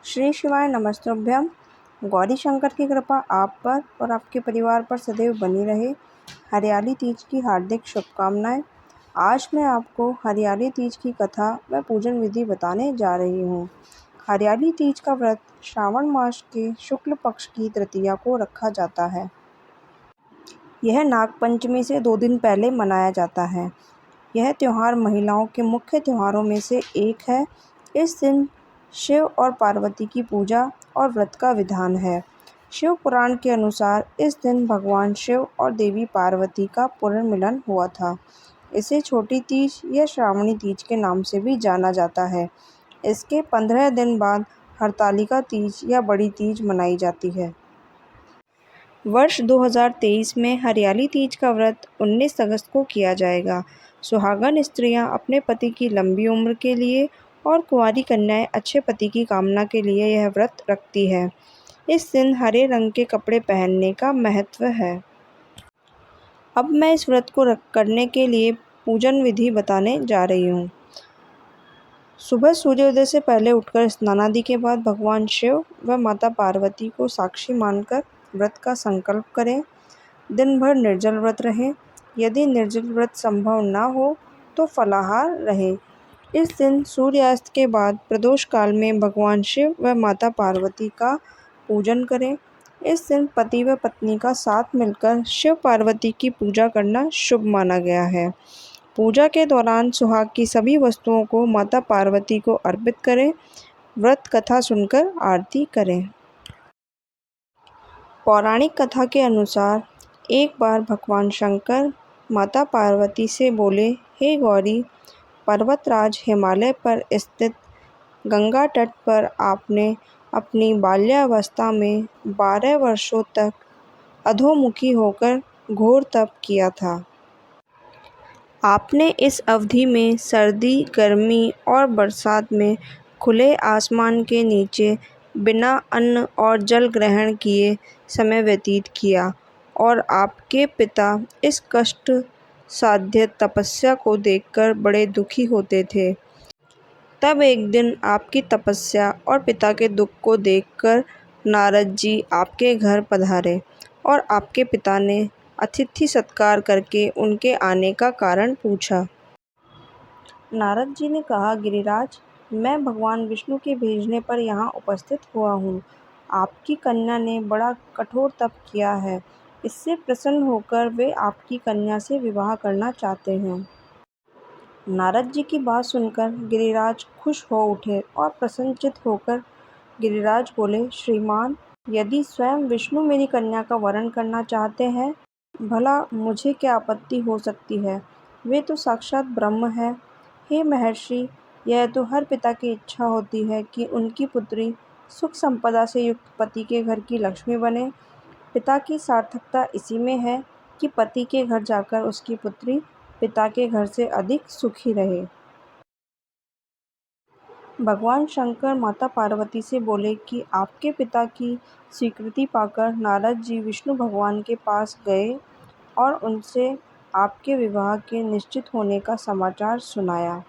श्री शिवाय नमस्तुभ्यम। गौरी शंकर की कृपा आप पर और आपके परिवार पर सदैव बनी रहे। हरियाली तीज की हार्दिक शुभकामनाएं। आज मैं आपको हरियाली तीज की कथा व पूजन विधि बताने जा रही हूँ। हरियाली तीज का व्रत श्रावण मास के शुक्ल पक्ष की तृतीया को रखा जाता है। यह नाग पंचमी से 2 दिन पहले मनाया जाता है। यह त्यौहार महिलाओं के मुख्य त्योहारों में से एक है। इस दिन शिव और पार्वती की पूजा और व्रत का विधान है। शिव पुराण के अनुसार इस दिन भगवान शिव और देवी पार्वती का पुनर्मिलन हुआ था। इसे छोटी तीज या श्रावणी तीज के नाम से भी जाना जाता है। इसके 15 दिन बाद हरतालिका तीज या बड़ी तीज मनाई जाती है। वर्ष 2023 में हरियाली तीज का व्रत 19 अगस्त को किया जाएगा। सुहागन स्त्रियां अपने पति की लंबी उम्र के लिए और कुंवारी कन्याएं अच्छे पति की कामना के लिए यह व्रत रखती है। इस दिन हरे रंग के कपड़े पहनने का महत्व है। अब मैं इस व्रत को करने के लिए पूजन विधि बताने जा रही हूँ। सुबह सूर्योदय से पहले उठकर स्नानादि के बाद भगवान शिव व माता पार्वती को साक्षी मानकर व्रत का संकल्प करें। दिन भर निर्जल व्रत रहें। यदि निर्जल व्रत संभव न हो तो फलाहार रहे। इस दिन सूर्यास्त के बाद प्रदोष काल में भगवान शिव व माता पार्वती का पूजन करें। इस दिन पति व पत्नी का साथ मिलकर शिव पार्वती की पूजा करना शुभ माना गया है। पूजा के दौरान सुहाग की सभी वस्तुओं को माता पार्वती को अर्पित करें। व्रत कथा सुनकर आरती करें। पौराणिक कथा के अनुसार एक बार भगवान शंकर माता पार्वती से बोले, हे गौरी, पर्वतराज हिमालय पर स्थित गंगा तट पर आपने अपनी बाल्यावस्था में 12 वर्षों तक अधोमुखी होकर घोर तप किया था। आपने इस अवधि में सर्दी, गर्मी और बरसात में खुले आसमान के नीचे बिना अन्न और जल ग्रहण किए समय व्यतीत किया और आपके पिता इस कष्ट साध्य तपस्या को देखकर बड़े दुखी होते थे। तब एक दिन आपकी तपस्या और पिता के दुख को देखकर नारद जी आपके घर पधारे और आपके पिता ने अतिथि सत्कार करके उनके आने का कारण पूछा। नारद जी ने कहा, गिरिराज, मैं भगवान विष्णु के भेजने पर यहाँ उपस्थित हुआ हूँ। आपकी कन्या ने बड़ा कठोर तप किया है। इससे प्रसन्न होकर वे आपकी कन्या से विवाह करना चाहते हैं। नारद जी की बात सुनकर गिरिराज खुश हो उठे और प्रसन्नचित्त होकर गिरिराज बोले, श्रीमान, यदि स्वयं विष्णु मेरी कन्या का वरण करना चाहते हैं, भला मुझे क्या आपत्ति हो सकती है। वे तो साक्षात ब्रह्म है। हे महर्षि, यह तो हर पिता की इच्छा होती है कि उनकी पुत्री सुख संपदा से युक्त पति के घर की लक्ष्मी बने। पिता की सार्थकता इसी में है कि पति के घर जाकर उसकी पुत्री पिता के घर से अधिक सुखी रहे। भगवान शंकर माता पार्वती से बोले कि आपके पिता की स्वीकृति पाकर नारद जी विष्णु भगवान के पास गए और उनसे आपके विवाह के निश्चित होने का समाचार सुनाया।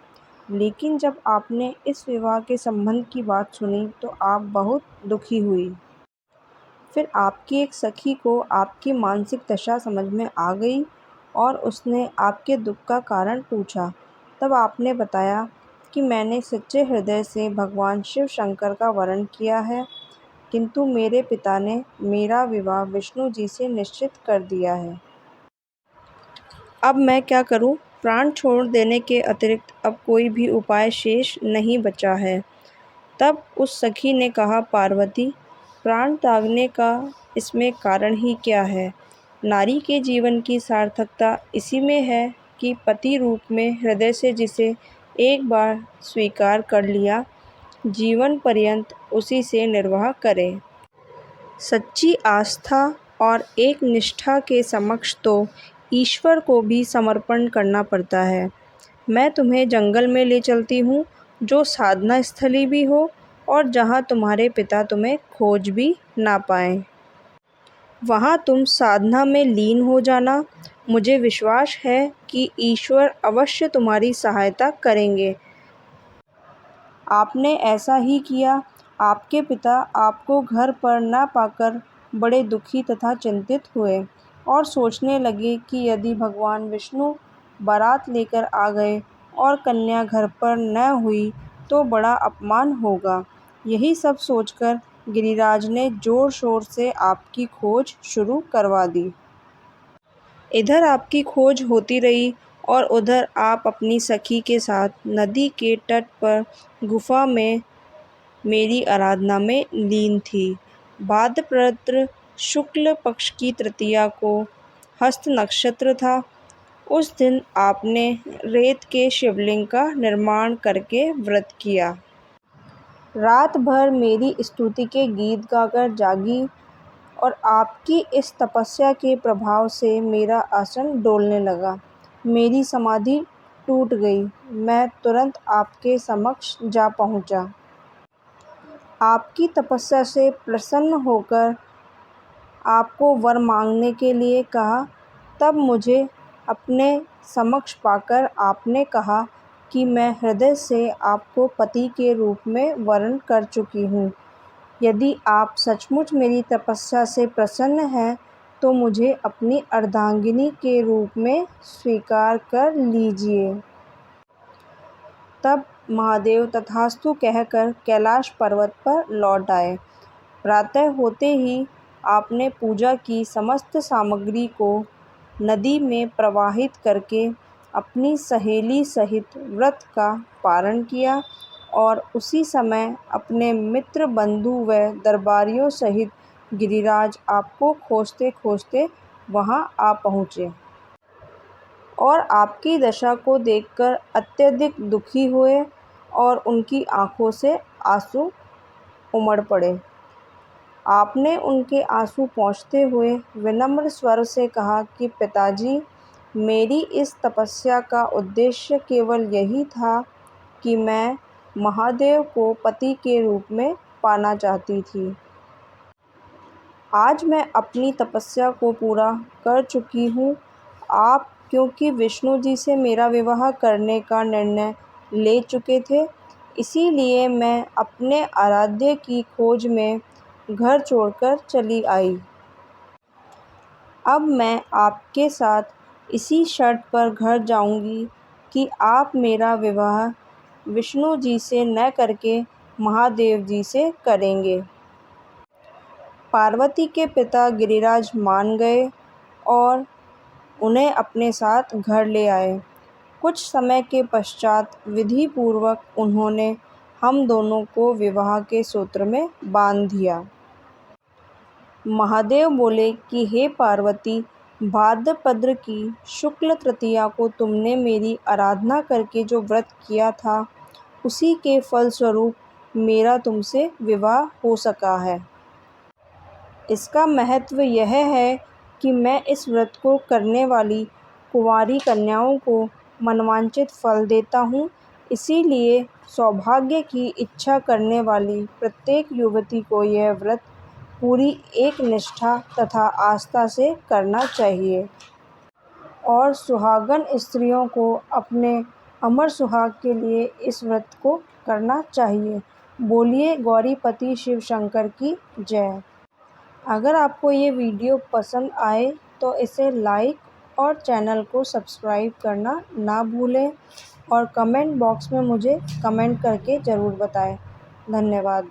लेकिन जब आपने इस विवाह के संबंध की बात सुनी तो आप बहुत दुखी हुई। फिर आपकी एक सखी को आपकी मानसिक दशा समझ में आ गई और उसने आपके दुख का कारण पूछा। तब आपने बताया कि मैंने सच्चे हृदय से भगवान शिव शंकर का वरण किया है, किंतु मेरे पिता ने मेरा विवाह विष्णु जी से निश्चित कर दिया है। अब मैं क्या करूं? प्राण छोड़ देने के अतिरिक्त अब कोई भी उपाय शेष नहीं बचा है। तब उस सखी ने कहा, पार्वती, प्राण त्यागने का इसमें कारण ही क्या है। नारी के जीवन की सार्थकता इसी में है कि पति रूप में हृदय से जिसे एक बार स्वीकार कर लिया, जीवन पर्यंत उसी से निर्वाह करे। सच्ची आस्था और एक निष्ठा के समक्ष तो ईश्वर को भी समर्पण करना पड़ता है। मैं तुम्हें जंगल में ले चलती हूँ, जो साधना स्थली भी हो और जहाँ तुम्हारे पिता तुम्हें खोज भी ना पाएं। वहाँ तुम साधना में लीन हो जाना। मुझे विश्वास है कि ईश्वर अवश्य तुम्हारी सहायता करेंगे। आपने ऐसा ही किया आपके पिता आपको घर पर न पाकर बड़े दुखी तथा चिंतित हुए और सोचने लगे कि यदि भगवान विष्णु बारात लेकर आ गए और कन्या घर पर न हुई तो बड़ा अपमान होगा। यही सब सोचकर गिरिराज ने ज़ोर शोर से आपकी खोज शुरू करवा दी। इधर आपकी खोज होती रही और उधर आप अपनी सखी के साथ नदी के तट पर गुफा में मेरी आराधना में लीन थी। भाद्रपद शुक्ल पक्ष की तृतीया को हस्त नक्षत्र था। उस दिन आपने रेत के शिवलिंग का निर्माण करके व्रत किया। रात भर मेरी स्तुति के गीत गाकर जागी और आपकी इस तपस्या के प्रभाव से मेरा आसन डोलने लगा। मेरी समाधि टूट गई। मैं तुरंत आपके समक्ष जा पहुंचा। आपकी तपस्या से प्रसन्न होकर आपको वर मांगने के लिए कहा। तब मुझे अपने समक्ष पाकर आपने कहा कि मैं हृदय से आपको पति के रूप में वर्ण कर चुकी हूँ। यदि आप सचमुच मेरी तपस्या से प्रसन्न हैं तो मुझे अपनी अर्धांगिनी के रूप में स्वीकार कर लीजिए। तब महादेव तथास्तु कहकर कैलाश पर्वत पर लौट आए। प्रातः होते ही आपने पूजा की समस्त सामग्री को नदी में प्रवाहित करके अपनी सहेली सहित व्रत का पारण किया और उसी समय अपने मित्र बंधु व दरबारियों सहित गिरिराज आपको खोजते खोजते वहां आ पहुँचे और आपकी दशा को देखकर अत्यधिक दुखी हुए और उनकी आंखों से आंसू उमड़ पड़े। आपने उनके आंसू पोंछते हुए विनम्र स्वर से कहा कि पिताजी, मेरी इस तपस्या का उद्देश्य केवल यही था कि मैं महादेव को पति के रूप में पाना चाहती थी। आज मैं अपनी तपस्या को पूरा कर चुकी हूँ। आप क्योंकि विष्णु जी से मेरा विवाह करने का निर्णय ले चुके थे, इसीलिए मैं अपने आराध्य की खोज में घर छोड़कर चली आई। अब मैं आपके साथ इसी शर्त पर घर जाऊंगी कि आप मेरा विवाह विष्णु जी से न करके महादेव जी से करेंगे। पार्वती के पिता गिरिराज मान गए और उन्हें अपने साथ घर ले आए। कुछ समय के पश्चात विधि पूर्वक उन्होंने हम दोनों को विवाह के सूत्र में बांध दिया। महादेव बोले कि हे पार्वती, भाद्रपद की शुक्ल तृतीया को तुमने मेरी आराधना करके जो व्रत किया था, उसी के फलस्वरूप मेरा तुमसे विवाह हो सका है। इसका महत्व यह है कि मैं इस व्रत को करने वाली कुंवारी कन्याओं को मनवांचित फल देता हूँ। इसीलिए सौभाग्य की इच्छा करने वाली प्रत्येक युवती को यह व्रत पूरी एक निष्ठा तथा आस्था से करना चाहिए और सुहागन स्त्रियों को अपने अमर सुहाग के लिए इस व्रत को करना चाहिए। बोलिए गौरीपति शिव शंकर की जय। अगर आपको ये वीडियो पसंद आए तो इसे लाइक और चैनल को सब्सक्राइब करना ना भूलें और कमेंट बॉक्स में मुझे कमेंट करके ज़रूर बताएं। धन्यवाद।